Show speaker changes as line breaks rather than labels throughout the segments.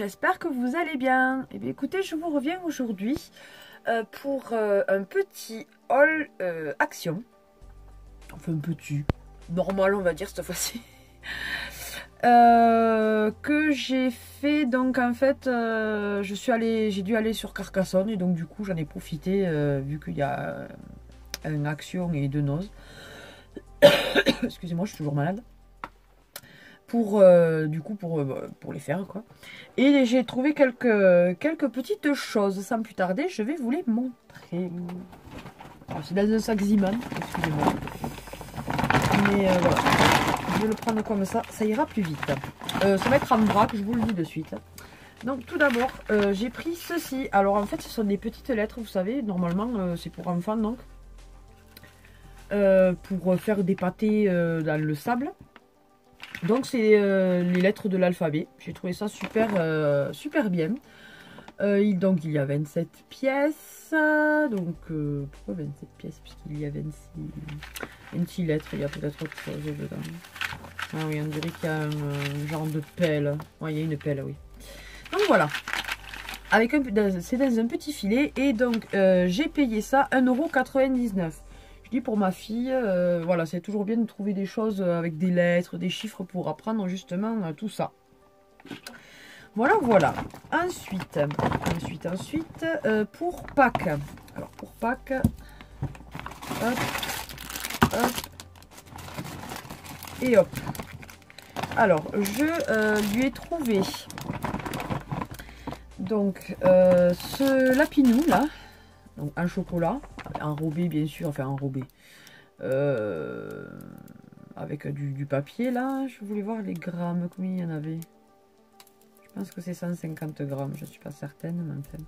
j'espère que vous allez bien. Et bien écoutez, je vous reviens aujourd'hui pour un petit haul action. Enfin un petit, normal on va dire cette fois-ci. Que j'ai fait, donc en fait j'ai dû aller sur Carcassonne et donc du coup j'en ai profité vu qu'il y a un action et deux nozes. Excusez-moi, je suis toujours malade. Pour les faire quoi. Et j'ai trouvé quelques petites choses. Sans plus tarder, je vais vous les montrer. C'est dans un sac Ziman, excusez-moi. Mais voilà, je vais le prendre comme ça ira plus vite. Ça va être en vrac, je vous le dis de suite. Donc tout d'abord, j'ai pris ceci. Alors en fait, ce sont des petites lettres, vous savez, normalement c'est pour enfants donc. Pour faire des pâtés dans le sable. Donc c'est les lettres de l'alphabet. J'ai trouvé ça super bien. Donc il y a 27 pièces. Donc pourquoi 27 pièces? Puisqu'il y a 26 lettres. Il y a peut-être autre chose dedans. Ah oui, on dirait qu'il y a un genre de pelle. Ouais, il y a une pelle, oui. Donc voilà. C'est dans un petit filet. Et donc j'ai payé ça 1,99 €. Pour ma fille, voilà, c'est toujours bien de trouver des choses avec des lettres, des chiffres pour apprendre justement tout ça. Voilà. Ensuite, pour Pâques. Alors pour Pâques, hop, et hop. Alors je lui ai trouvé donc ce lapinou là. Donc un chocolat, enrobé bien sûr, enfin enrobé. Avec du papier là. Je voulais voir les grammes, combien il y en avait. Je pense que c'est 150 grammes, je ne suis pas certaine, mais enfin.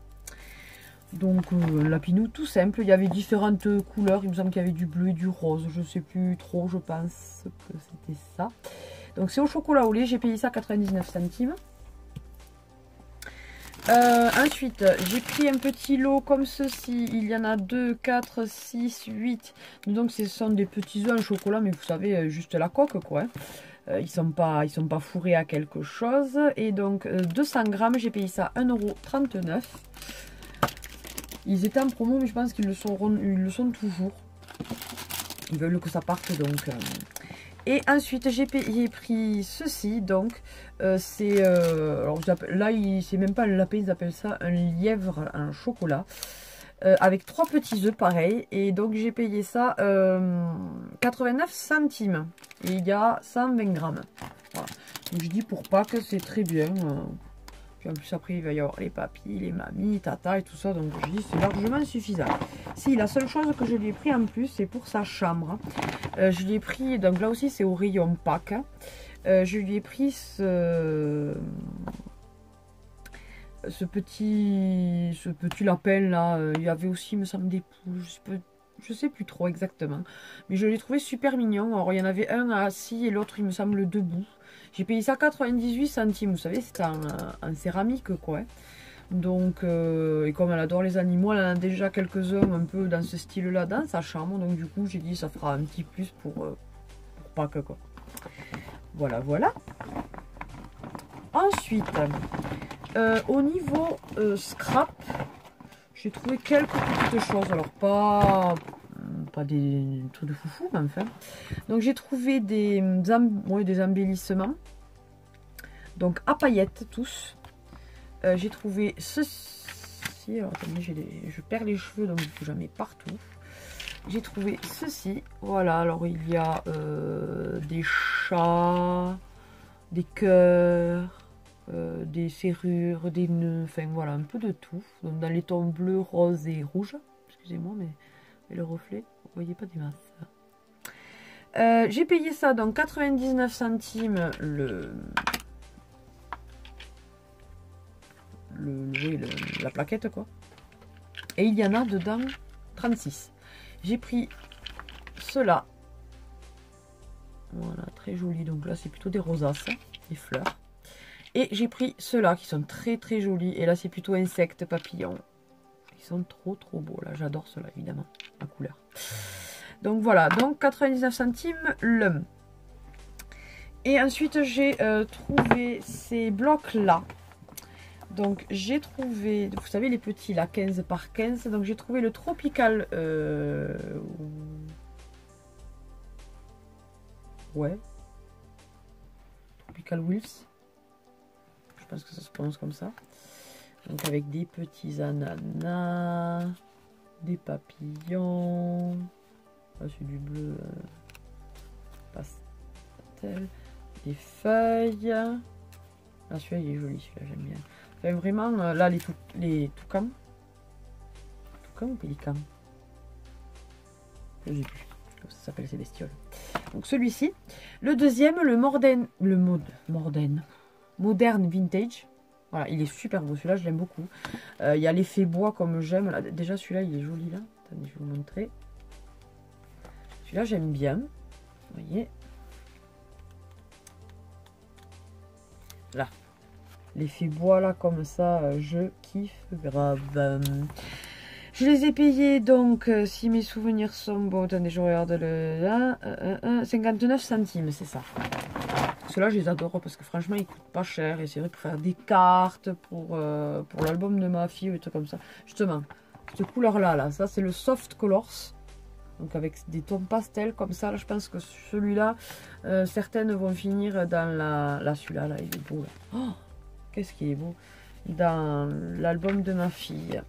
Donc un lapinou tout simple, il y avait différentes couleurs, il me semble qu'il y avait du bleu et du rose, je ne sais plus trop, je pense que c'était ça. Donc c'est au chocolat au lait, j'ai payé ça 99 centimes. Ensuite, j'ai pris un petit lot comme ceci. Il y en a 2, 4, 6, 8. Donc, ce sont des petits œufs en chocolat, mais vous savez, juste la coque, quoi. Ils sont pas fourrés à quelque chose. Et donc, 200 grammes, j'ai payé ça 1,39 €. Ils étaient en promo, mais je pense qu'ils le sont toujours. Ils veulent que ça parte, donc... Et ensuite, j'ai pris ceci, donc, c'est, là, c'est même pas un lapin, ils appellent ça un lièvre en chocolat, avec 3 petits œufs, pareil, et donc j'ai payé ça 89 centimes, et il y a 120 grammes, voilà. Donc je dis pour Pâques, c'est très bien, puis en plus après il va y avoir les papis, les mamies, tata et tout ça, donc je dis c'est largement suffisant. Si, la seule chose que je lui ai pris en plus, c'est pour sa chambre. Je lui ai pris, donc là aussi c'est au rayon Pâques. Je lui ai pris ce petit lapin là. Il y avait aussi, il me semble, des poules. Je sais plus trop exactement. Mais je l'ai trouvé super mignon. Alors il y en avait un assis et l'autre il me semble debout. J'ai payé ça 98 centimes. Vous savez, c'est en céramique quoi. Donc, et comme elle adore les animaux, elle en a déjà quelques-uns un peu dans ce style-là dans sa chambre. Donc du coup, j'ai dit ça fera un petit plus pour Pâques quoi. Voilà. Ensuite, au niveau scrap, j'ai trouvé quelques petites choses. Alors pas des trucs de foufou, mais enfin. Donc j'ai trouvé des embellissements. Donc à paillettes tous. J'ai trouvé ceci. Alors attendez, je perds les cheveux donc j'en mets partout. J'ai trouvé ceci. Voilà, alors il y a des chats, des cœurs, des serrures, des nœuds, enfin voilà, un peu de tout. Donc dans les tons bleus, roses et rouges. Excusez-moi, mais le reflet, vous voyez pas des masses. J'ai payé ça donc 99 centimes la plaquette quoi, et il y en a dedans 36. J'ai pris cela, voilà, très joli. Donc là c'est plutôt des rosaces, des fleurs, et j'ai pris ceux-là qui sont très jolis, et là c'est plutôt insectes, papillons. Ils sont trop beaux là, j'adore ceux-là évidemment, la couleur. Donc voilà, donc 99 centimes le. Et ensuite j'ai trouvé ces blocs là. Donc j'ai trouvé, vous savez les petits là, 15 par 15. Donc j'ai trouvé le Tropical... ouais. Tropical Wheels. Je pense que ça se prononce comme ça. Donc avec des petits ananas, des papillons. Ah, c'est du bleu pastel. Des feuilles. Ah, celui-là il est joli, celui-là j'aime bien. Enfin, vraiment, là les toucans. Toucans ou pélicans? Je sais plus. Ça s'appelle ces bestioles. Donc celui-ci. Le deuxième, le Modern Vintage. Voilà, il est super beau. Celui-là, je l'aime beaucoup. Il y a l'effet bois comme j'aime. Déjà, celui-là, il est joli là. Attendez, je vais vous montrer. Celui-là, j'aime bien. Vous voyez. Là. L'effet bois là, comme ça, je kiffe grave. Je les ai payés, donc, si mes souvenirs sont bons, attendez, je regarde le là, 59 centimes, c'est ça. Ceux-là, je les adore parce que franchement, ils coûtent pas cher. Et c'est vrai pour faire des cartes, pour l'album de ma fille, ou des trucs comme ça. Justement, cette couleur-là, là, ça, c'est le Soft Colors. Donc, avec des tons pastels comme ça, là, je pense que celui-là, certaines vont finir dans celui-là, là, il est beau, là. Oh, qu'est-ce qu'il est beau. Dans l'album de ma fille.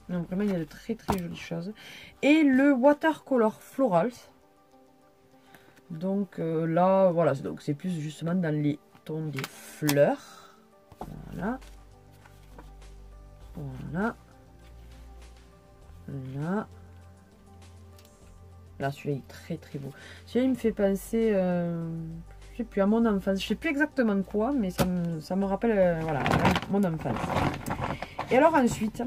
Donc vraiment, il y a de très très jolies choses. Et le Watercolor Florals. Donc là, voilà, donc c'est plus justement dans les tons des fleurs. Voilà. Voilà. Là. Là, celui-là, il est très très beau. Celui-là, il me fait penser, je sais plus, à mon enfance. Je sais plus exactement quoi, mais ça me rappelle, voilà, mon enfance. Et alors ensuite...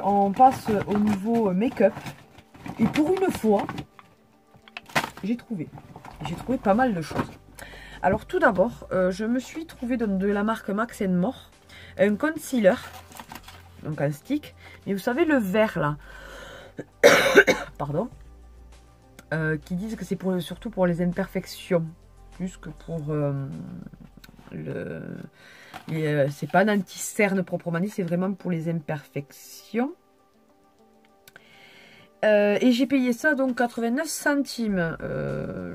on passe au niveau make-up. Et pour une fois, j'ai trouvé pas mal de choses. Alors tout d'abord, je me suis trouvé de la marque Max More un concealer, donc un stick. Mais vous savez le vert là, pardon, qui disent que c'est surtout pour les imperfections, plus que pour c'est pas un anti-cerne proprement dit, c'est vraiment pour les imperfections. Et j'ai payé ça donc 89 centimes.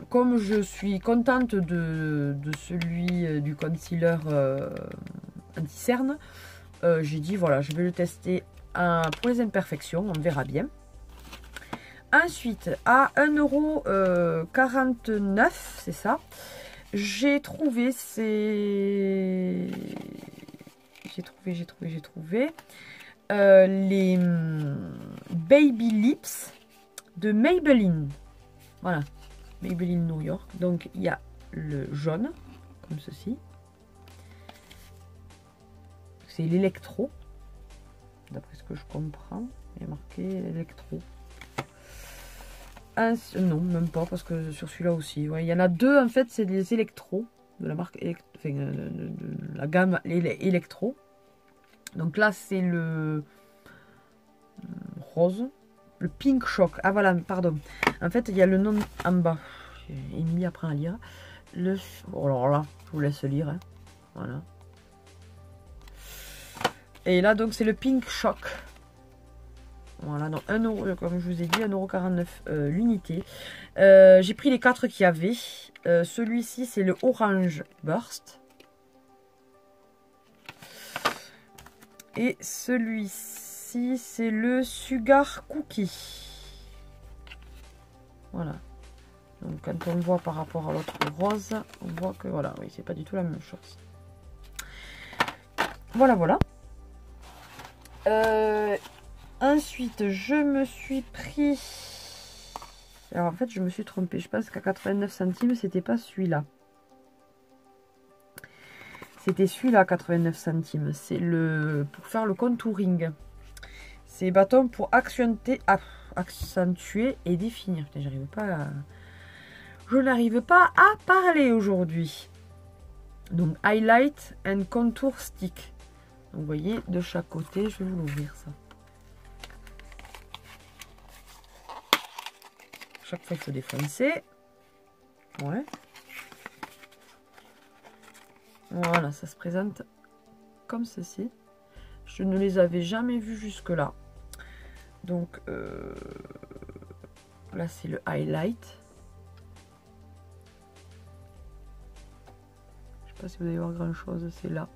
Comme je suis contente de celui du concealer anti-cerne, j'ai dit voilà, je vais le tester pour les imperfections, on verra bien. Ensuite, à 1,49 €, c'est ça. J'ai trouvé les Baby Lips de Maybelline. Voilà, Maybelline New York. Donc il y a le jaune, comme ceci. C'est l'électro. D'après ce que je comprends, il y a marqué l'électro. Non, même pas, parce que sur celui-là aussi. Ouais, il y en a deux, en fait, c'est des électros de la marque de la gamme électro. Donc là, c'est le rose, le Pink Shock. Ah voilà, pardon. En fait, il y a le nom en bas. J'ai mis après à lire. Oh, alors là, je vous laisse lire. Hein. Voilà. Et là, donc, c'est le Pink Shock. Voilà, donc 1 €, comme je vous ai dit, 1,49 € l'unité. J'ai pris les 4 qu'il y avait. Celui-ci, c'est le Orange Burst. Et celui-ci, c'est le Sugar Cookie. Voilà. Donc, quand on le voit par rapport à l'autre rose, on voit que, voilà, oui, c'est pas du tout la même chose. Voilà, voilà. Ensuite, je me suis pris... Alors, en fait, je me suis trompée. Je pense qu'à 89 centimes, c'était pas celui-là. C'était celui-là, 89 centimes. C'est le pour faire le contouring. C'est bâton pour accentuer et définir. Putain, j'arrive pas à... Je n'arrive pas à parler aujourd'hui. Donc, highlight and contour stick. Donc, vous voyez, de chaque côté, je vais vous l'ouvrir, ça. Chaque fois, il faut défoncer. Ouais. Voilà, ça se présente comme ceci. Je ne les avais jamais vus jusque-là. Donc, là, c'est le highlight. Je ne sais pas si vous allez voir grand-chose. C'est là.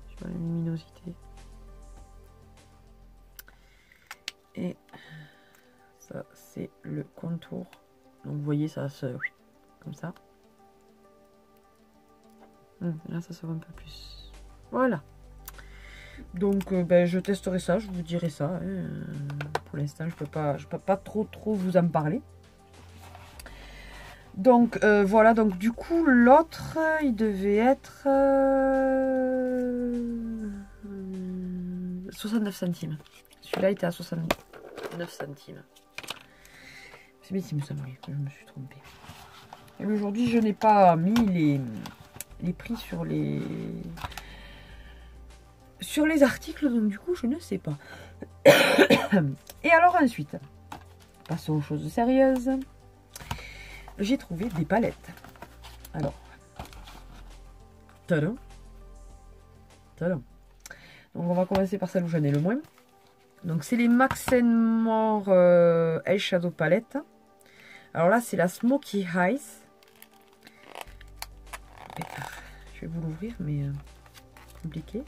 Sur la luminosité. Et ça, c'est le contour. Donc, vous voyez, ça se... Comme ça. Là, ça se voit un peu plus. Voilà. Donc, ben, je testerai ça, je vous dirai ça. Hein. Pour l'instant, je peux pas trop vous en parler. Donc, voilà. Donc, du coup, l'autre, il devait être 69 centimes. Celui-là était à 69 centimes. C'est bien, il me semble que je me suis trompée. Et aujourd'hui, je n'ai pas mis les prix sur les articles, donc du coup je ne sais pas. Et alors ensuite, passons aux choses sérieuses. J'ai trouvé des palettes. Alors, tadam, tadam. Donc on va commencer par celle où j'en ai le moins. Donc c'est les Max & More Eyeshadow Palette. Alors là c'est la Smoky Eyes. Je vais vous l'ouvrir, mais compliqué.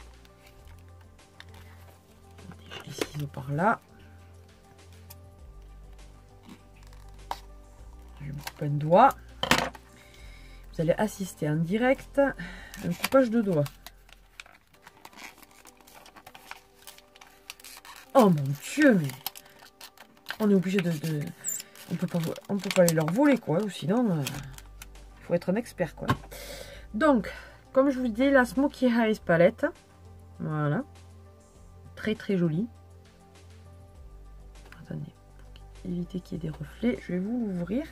Les ciseaux par là. Je me coupe un doigt. Vous allez assister en direct à un coupage de doigts. Oh mon Dieu, mais on est obligé de... On peut pas les leur voler, quoi. Ou sinon, il faut être un expert, quoi. Donc, comme je vous dis, la Smoky Eyes palette. Voilà. Très très jolie. Attendez, pour éviter qu'il y ait des reflets, je vais vous l'ouvrir.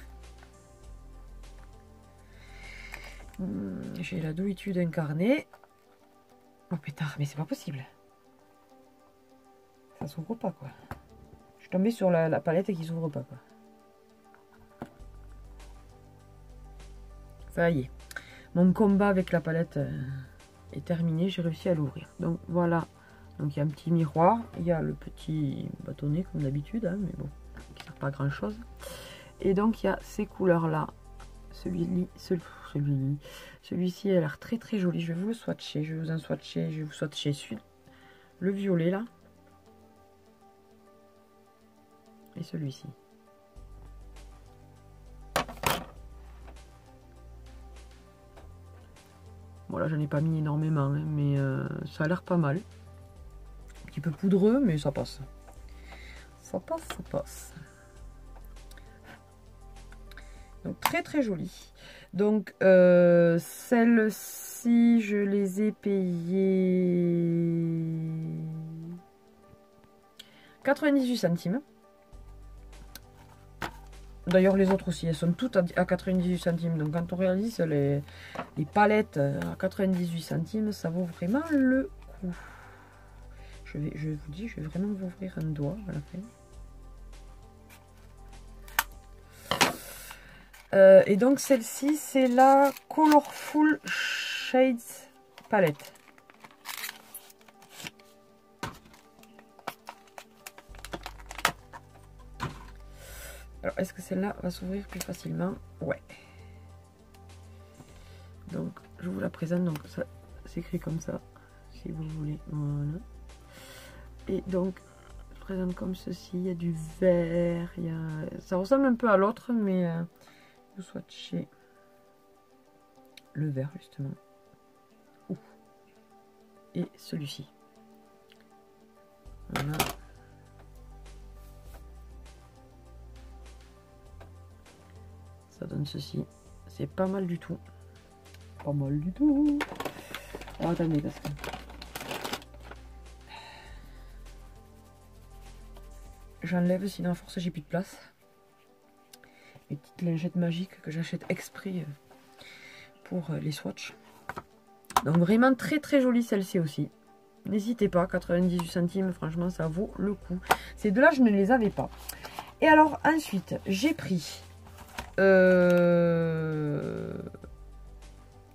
J'ai la douitude incarnée. Oh pétard, mais c'est pas possible. Ça s'ouvre pas, quoi. Je suis tombée sur la palette qui s'ouvre pas, quoi. Ça y est. Mon combat avec la palette est terminé. J'ai réussi à l'ouvrir. Donc voilà. Donc il y a un petit miroir. Il y a le petit bâtonnet comme d'habitude. Hein, mais bon, qui ne sert pas à grand chose. Et donc il y a ces couleurs là. Celui-ci a l'air très très joli. Je vais vous le swatcher. Je vais vous en swatcher. Je vais vous swatcher le violet là. Et celui-ci. Voilà, j'en ai pas mis énormément, hein, mais ça a l'air pas mal. Un petit peu poudreux, mais ça passe. Ça passe, ça passe. Donc très très joli. Donc celles-ci, je les ai payées 98 centimes. D'ailleurs, les autres aussi, elles sont toutes à 98 centimes. Donc, quand on réalise les palettes à 98 centimes, ça vaut vraiment le coup. Je vous dis, je vais vraiment vous ouvrir un doigt à la fin. Et donc, celle-ci, c'est la Colorful Shades Palette. Alors, est-ce que celle-là va s'ouvrir plus facilement? Ouais. Donc, je vous la présente. Donc, ça s'écrit comme ça, si vous voulez. Voilà. Et donc, je présente comme ceci. Il y a du vert. Ça ressemble un peu à l'autre, mais vous swatchez le vert, justement. Ouh. Et celui-ci. Voilà. Ça donne ceci. C'est pas mal du tout. Pas mal du tout. Alors, attendez, parce que... J'enlève, sinon à force j'ai plus de place. Les petites lingettes magiques que j'achète exprès pour les swatchs. Donc vraiment très très jolie celle-ci aussi. N'hésitez pas, 98 centimes, franchement ça vaut le coup. Ces deux-là, je ne les avais pas. Et alors ensuite, j'ai pris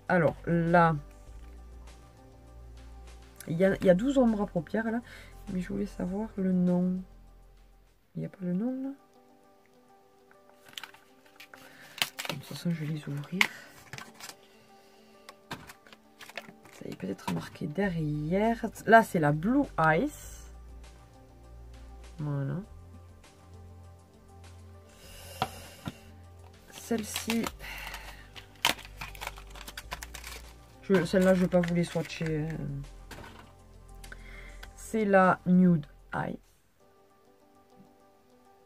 Alors, là, il y a 12 ombres à paupières, là. Mais je voulais savoir le nom. Il n'y a pas le nom, là? De toute façon, je vais les ouvrir. Ça est peut-être marqué derrière. Là, c'est la Blue Ice. Voilà. Celle-ci... Celle-là, je ne vais pas vous les swatcher. C'est la Nude Eye.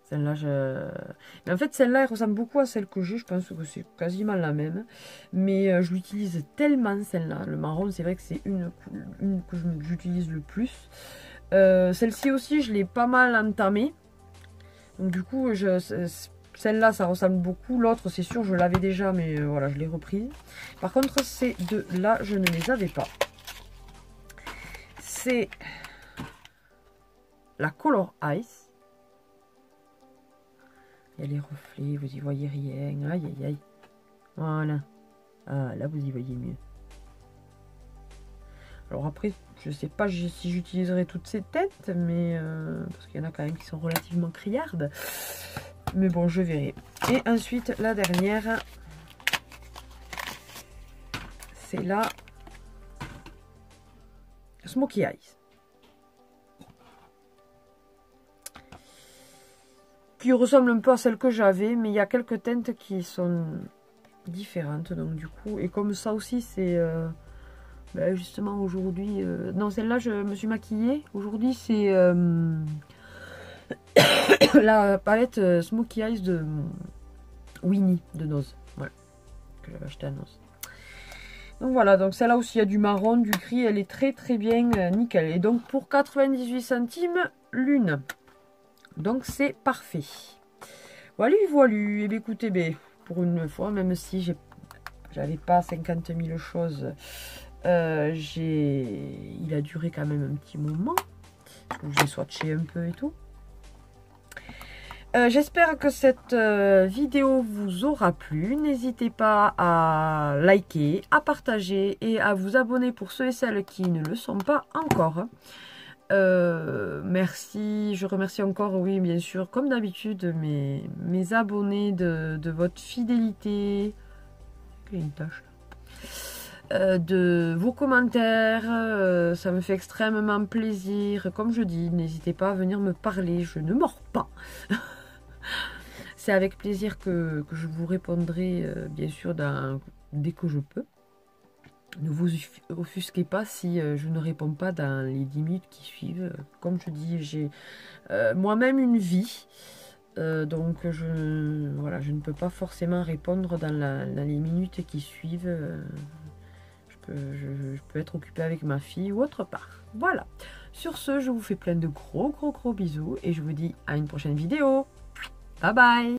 Celle-là, Mais en fait, celle-là, elle ressemble beaucoup à celle que j'ai. Je pense que c'est quasiment la même. Mais je l'utilise tellement, celle-là. Le marron, c'est vrai que c'est une que j'utilise le plus. Celle-ci aussi, je l'ai pas mal entamée. Donc du coup, celle-là, ça ressemble beaucoup. L'autre, c'est sûr, je l'avais déjà, mais voilà, je l'ai reprise. Par contre, ces deux-là, je ne les avais pas. C'est la Color Ice. Il y a les reflets, vous y voyez rien. Aïe, aïe, aïe. Voilà. Ah, là, vous y voyez mieux. Alors après, je sais pas si j'utiliserai toutes ces têtes, mais parce qu'il y en a quand même qui sont relativement criardes. Mais bon, je verrai. Et ensuite, la dernière, c'est la Smoky Eyes. Qui ressemble un peu à celle que j'avais, mais il y a quelques teintes qui sont différentes. Donc du coup, et comme ça aussi, c'est... ben justement, aujourd'hui... non, celle-là, je me suis maquillée. Aujourd'hui, c'est... la palette Smoky Eyes de Winnie de Nose. Voilà. Que j'avais acheté à Nose. Donc voilà, donc celle-là aussi, il y a du marron, du gris. Elle est très très bien nickel. Et donc pour 98 centimes l'une. Donc c'est parfait. Voilà, voilà. Et bien écoutez, ben, pour une fois, même si j'avais pas 50 000 choses, il a duré quand même un petit moment. J'ai swatché un peu et tout. J'espère que cette vidéo vous aura plu. N'hésitez pas à liker, à partager et à vous abonner pour ceux et celles qui ne le sont pas encore. Merci, je remercie encore, oui, bien sûr, comme d'habitude, mes abonnés de votre fidélité. Il y a une tâche là. De vos commentaires, ça me fait extrêmement plaisir. Comme je dis, n'hésitez pas à venir me parler, je ne mords pas. C'est avec plaisir que je vous répondrai, bien sûr, dès que je peux. Ne vous offusquez pas si je ne réponds pas dans les 10 minutes qui suivent. Comme je dis, j'ai moi-même une vie. Donc, voilà, je ne peux pas forcément répondre dans les minutes qui suivent. Je peux être occupée avec ma fille ou autre part. Voilà. Sur ce, je vous fais plein de gros bisous. Et je vous dis à une prochaine vidéo. Bye bye.